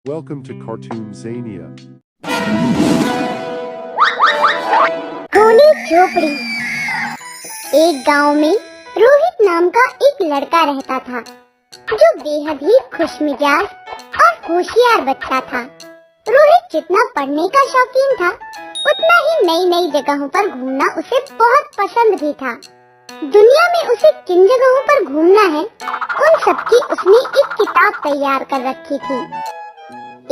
Welcome to Cartoon Zania. खूनी झोपड़ी। एक गांव में रोहित नाम का एक लड़का रहता था, जो बेहद ही खुशमिजाज और होशियार बच्चा था। रोहित जितना पढ़ने का शौकीन था, उतना ही नई नई जगहों पर घूमना उसे बहुत पसंद भी था। दुनिया में उसे किन जगहों पर घूमना है, उन सबकी उसने एक किताब तैयार कर रखी थी।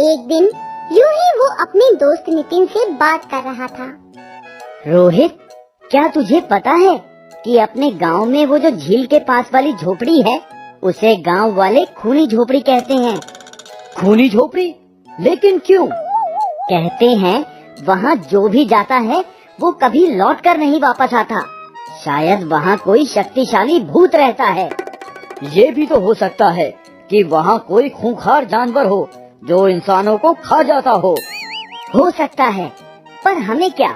एक दिन यूं ही वो अपने दोस्त नितिन से बात कर रहा था। रोहित, क्या तुझे पता है कि अपने गांव में वो जो झील के पास वाली झोपड़ी है, उसे गांव वाले खूनी झोपड़ी कहते हैं। खूनी झोपड़ी? लेकिन क्यों? कहते हैं वहाँ जो भी जाता है वो कभी लौट कर नहीं वापस आता। शायद वहाँ कोई शक्तिशाली भूत रहता है। ये भी तो हो सकता है कि वहाँ कोई खूंखार जानवर हो जो इंसानों को खा जाता हो सकता है, पर हमें क्या,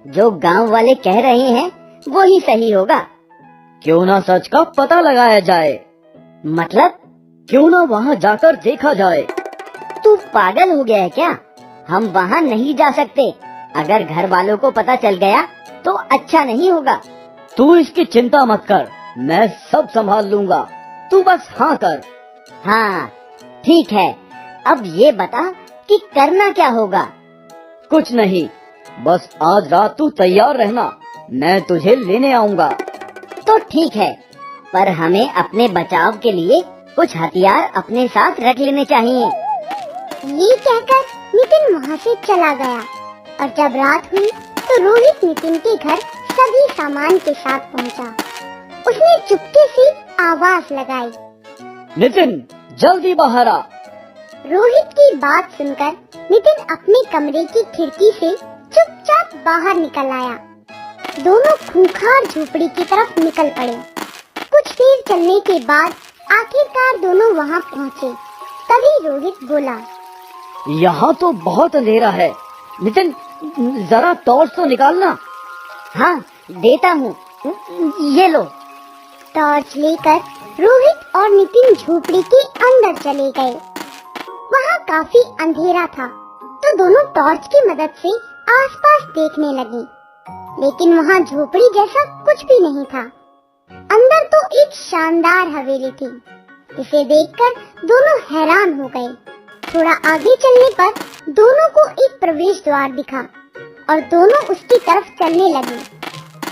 जो गांव वाले कह रहे हैं वो ही सही होगा। क्यों ना सच का पता लगाया जाए? मतलब? क्यों ना वहाँ जाकर देखा जाए? तू पागल हो गया है क्या? हम वहाँ नहीं जा सकते। अगर घर वालों को पता चल गया तो अच्छा नहीं होगा। तू इसकी चिंता मत कर, मैं सब संभाल लूँगा। तू बस हाँ कर। हाँ ठीक है, अब ये बता कि करना क्या होगा। कुछ नहीं, बस आज रात तू तैयार रहना, मैं तुझे लेने आऊँगा। तो ठीक है, पर हमें अपने बचाव के लिए कुछ हथियार अपने साथ रख लेने चाहिए। ये कहकर नितिन वहाँ से चला गया और जब रात हुई तो रोहित नितिन के घर सभी सामान के साथ पहुँचा। उसने चुपके से आवाज लगाई, नितिन जल्दी बाहर आ। रोहित की बात सुनकर नितिन अपने कमरे की खिड़की से चुपचाप बाहर निकल आया। दोनों खूंखार झोपड़ी की तरफ निकल पड़े। कुछ देर चलने के बाद आखिरकार दोनों वहाँ पहुँचे। तभी रोहित बोला, यहाँ तो बहुत अंधेरा है। नितिन, जरा टॉर्च तो निकालना। हाँ देता हूँ, ये लो। टॉर्च लेकर रोहित और नितिन झोपड़ी के अंदर चले गए। वहाँ काफी अंधेरा था, तो दोनों टॉर्च की मदद से आसपास देखने लगी, लेकिन वहाँ झोपड़ी जैसा कुछ भी नहीं था। अंदर तो एक शानदार हवेली थी, जिसे देखकर दोनों हैरान हो गए। थोड़ा आगे चलने पर दोनों को एक प्रवेश द्वार दिखा और दोनों उसकी तरफ चलने लगे।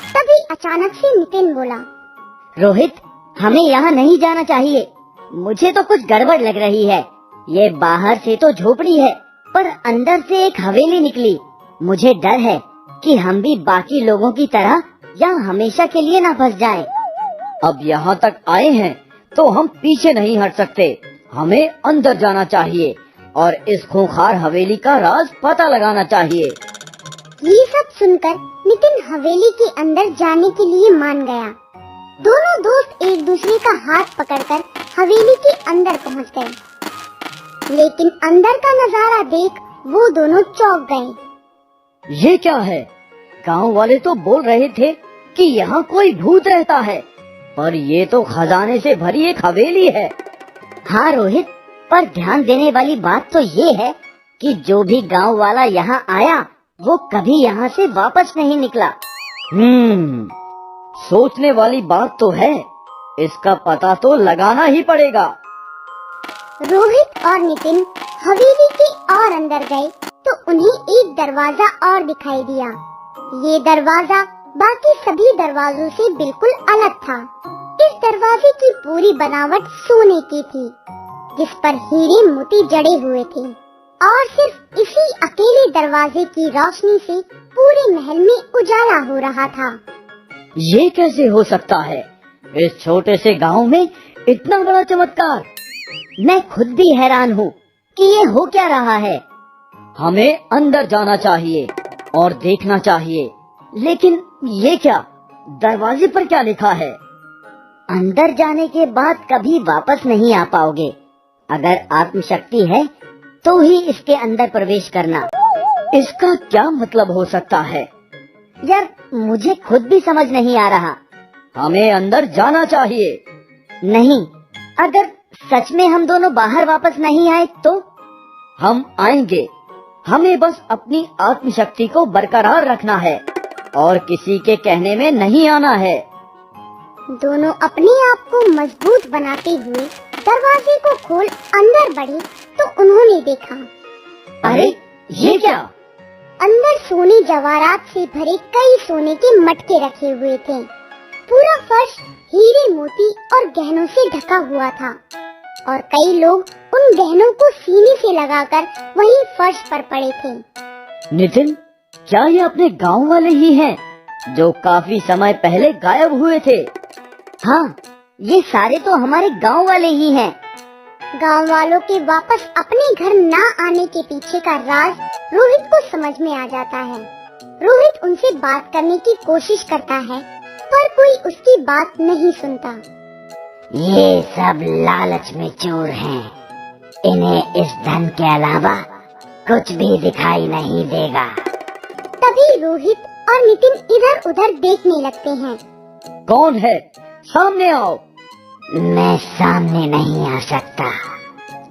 तभी अचानक से नितिन बोला, रोहित, हमें यहाँ नहीं जाना चाहिए। मुझे तो कुछ गड़बड़ लग रही है। ये बाहर से तो झोपड़ी है, पर अंदर से एक हवेली निकली। मुझे डर है कि हम भी बाकी लोगों की तरह यहाँ हमेशा के लिए ना फंस जाएं। अब यहाँ तक आए हैं तो हम पीछे नहीं हट सकते। हमें अंदर जाना चाहिए और इस खूंखार हवेली का राज पता लगाना चाहिए। ये सब सुनकर नितिन हवेली के अंदर जाने के लिए मान गया। दोनों दोस्त एक दूसरे का हाथ पकड़कर हवेली के अंदर पहुंच गए, लेकिन अंदर का नजारा देख वो दोनों चौंक गए। ये क्या है? गांव वाले तो बोल रहे थे कि यहाँ कोई भूत रहता है, पर ये तो खजाने से भरी एक हवेली है। हाँ रोहित, पर ध्यान देने वाली बात तो ये है कि जो भी गांव वाला यहाँ आया वो कभी यहाँ से वापस नहीं निकला। सोचने वाली बात तो है। इसका पता तो लगाना ही पड़ेगा। रोहित और नितिन हवेली के और अंदर गए तो उन्हें एक दरवाजा और दिखाई दिया। ये दरवाजा बाकी सभी दरवाजों से बिल्कुल अलग था। इस दरवाजे की पूरी बनावट सोने की थी, जिस पर हीरे मोती जड़े हुए थे, और सिर्फ इसी अकेले दरवाजे की रोशनी से पूरे महल में उजाला हो रहा था। ये कैसे हो सकता है? इस छोटे से गांव में इतना बड़ा चमत्कार! मैं खुद भी हैरान हूँ कि ये हो क्या रहा है। हमें अंदर जाना चाहिए और देखना चाहिए। लेकिन ये क्या? दरवाजे पर क्या लिखा है? अंदर जाने के बाद कभी वापस नहीं आ पाओगे। अगर आत्मशक्ति है तो ही इसके अंदर प्रवेश करना। इसका क्या मतलब हो सकता है? यार, मुझे खुद भी समझ नहीं आ रहा। हमें अंदर जाना चाहिए। नहीं, अगर सच में हम दोनों बाहर वापस नहीं आए हम आएंगे। हमें बस अपनी आत्मशक्ति को बरकरार रखना है और किसी के कहने में नहीं आना है। दोनों अपने आप को मजबूत बनाते हुए दरवाजे को खोल अंदर बढ़े तो उन्होंने देखा, अरे ये क्या? अंदर सोने जवाहरात से भरे कई सोने के मटके रखे हुए थे। पूरा फर्श हीरे मोती और गहनों से ढका हुआ था और कई लोग उन गहनों को सीने से लगाकर वहीं फर्श पर पड़े थे। नितिन, क्या ये अपने गांव वाले ही हैं जो काफी समय पहले गायब हुए थे? हाँ, ये सारे तो हमारे गांव वाले ही हैं। गांव वालों के वापस अपने घर ना आने के पीछे का राज रोहित को समझ में आ जाता है। रोहित उनसे बात करने की कोशिश करता है पर कोई उसकी बात नहीं सुनता। ये सब लालच में चोर हैं। इन्हें इस धन के अलावा कुछ भी दिखाई नहीं देगा। तभी रोहित और नितिन इधर उधर देखने लगते हैं। कौन है? सामने आओ। मैं सामने नहीं आ सकता।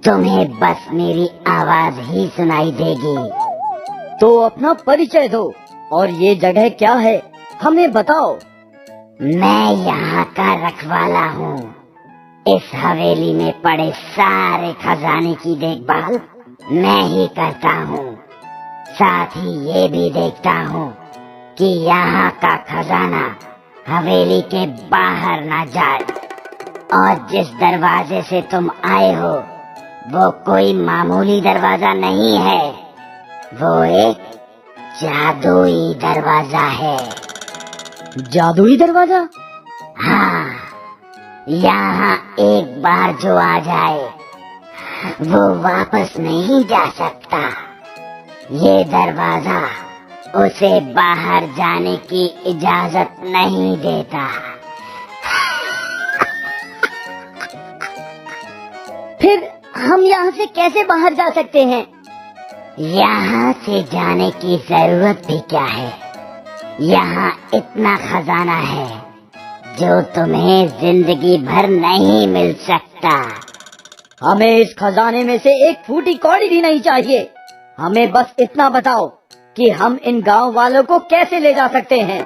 तुम्हें बस मेरी आवाज ही सुनाई देगी। तो अपना परिचय दो और ये जगह क्या है, हमें बताओ। मैं यहाँ का रखवाला हूँ। इस हवेली में पड़े सारे खजाने की देखभाल मैं ही करता हूँ। साथ ही ये भी देखता हूँ कि यहाँ का खजाना हवेली के बाहर ना जाए। और जिस दरवाजे से तुम आए हो वो कोई मामूली दरवाजा नहीं है, वो एक जादुई दरवाजा है। जादुई दरवाजा? हाँ, यहाँ एक बार जो आ जाए वो वापस नहीं जा सकता। ये दरवाजा उसे बाहर जाने की इजाजत नहीं देता। फिर हम यहाँ से कैसे बाहर जा सकते हैं? यहाँ से जाने की जरूरत भी क्या है। यहाँ इतना खजाना है जो तुम्हें जिंदगी भर नहीं मिल सकता। हमें इस खजाने में से एक फूटी कौड़ी भी नहीं चाहिए। हमें बस इतना बताओ कि हम इन गांव वालों को कैसे ले जा सकते हैं।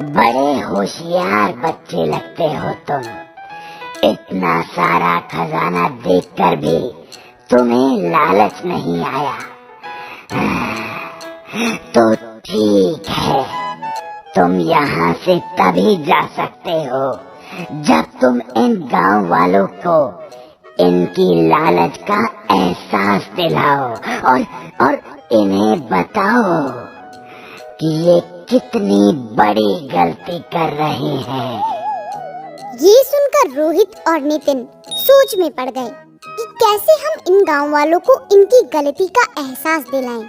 बड़े होशियार बच्चे लगते हो तुम। इतना सारा खजाना देखकर भी तुम्हें लालच नहीं आया। तो ठीक है, तुम यहाँ से तभी जा सकते हो जब तुम इन गांव वालों को इनकी लालच का एहसास दिलाओ और इन्हें बताओ कि ये कितनी बड़ी गलती कर रहे हैं। ये सुनकर रोहित और नितिन सोच में पड़ गए कि कैसे हम इन गांव वालों को इनकी गलती का एहसास दिलाएं।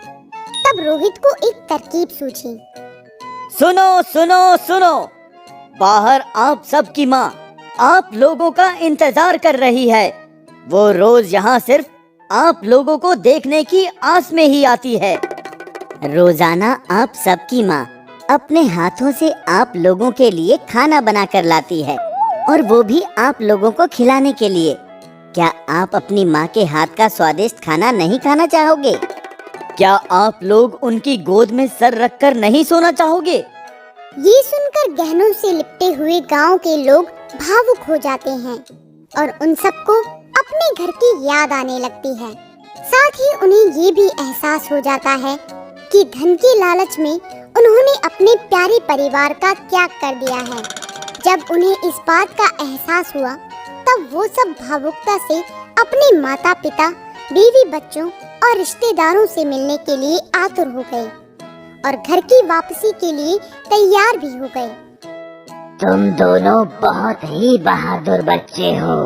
तब रोहित को एक तरकीब सूझी। सुनो सुनो सुनो, बाहर आप सबकी माँ आप लोगों का इंतजार कर रही है। वो रोज यहाँ सिर्फ आप लोगों को देखने की आस में ही आती है। रोजाना आप सबकी माँ अपने हाथों से आप लोगों के लिए खाना बना कर लाती है और वो भी आप लोगों को खिलाने के लिए। क्या आप अपनी माँ के हाथ का स्वादिष्ट खाना नहीं खाना चाहोगे? क्या आप लोग उनकी गोद में सर रखकर नहीं सोना चाहोगे? ये सुनकर गहनों से लिपटे हुए गांव के लोग भावुक हो जाते हैं और उन सबको अपने घर की याद आने लगती है। साथ ही उन्हें ये भी एहसास हो जाता है कि धन के लालच में उन्होंने अपने प्यारे परिवार का त्याग कर दिया है। जब उन्हें इस बात का एहसास हुआ तब वो सब भावुकता से अपने माता पिता, बीवी बच्चों और रिश्तेदारों से मिलने के लिए आतुर हो गए और घर की वापसी के लिए तैयार भी हो गए। तुम दोनों बहुत ही बहादुर बच्चे हो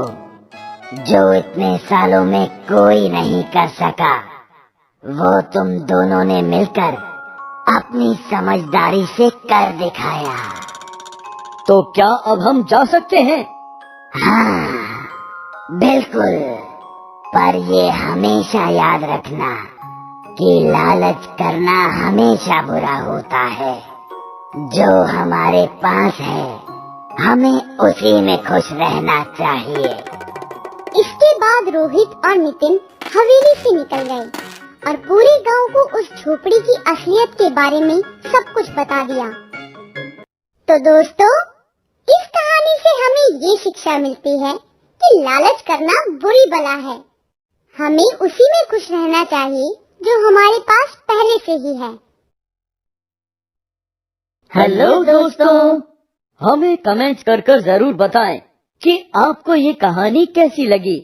जो इतने सालों में कोई नहीं कर सका। वो तुम दोनों ने मिलकर अपनी समझदारी से कर दिखाया। तो क्या अब हम जा सकते हैं? हाँ, बिल्कुल। पर ये हमेशा याद रखना कि लालच करना हमेशा बुरा होता है। जो हमारे पास है हमें उसी में खुश रहना चाहिए। इसके बाद रोहित और नितिन हवेली से निकल गए और पूरे गांव को उस झोपड़ी की असलियत के बारे में सब कुछ बता दिया। तो दोस्तों, इस कहानी से हमें ये शिक्षा मिलती है कि लालच करना बुरी बला है। हमें उसी में खुश रहना चाहिए जो हमारे पास पहले से ही है। हेलो दोस्तों, हमें कमेंट्स कर जरूर बताएं कि आपको ये कहानी कैसी लगी।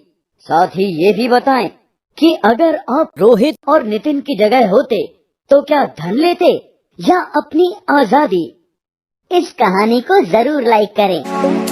साथ ही ये भी बताएं कि अगर आप रोहित और नितिन की जगह होते तो क्या धन लेते या अपनी आजादी। इस कहानी को जरूर लाइक करें।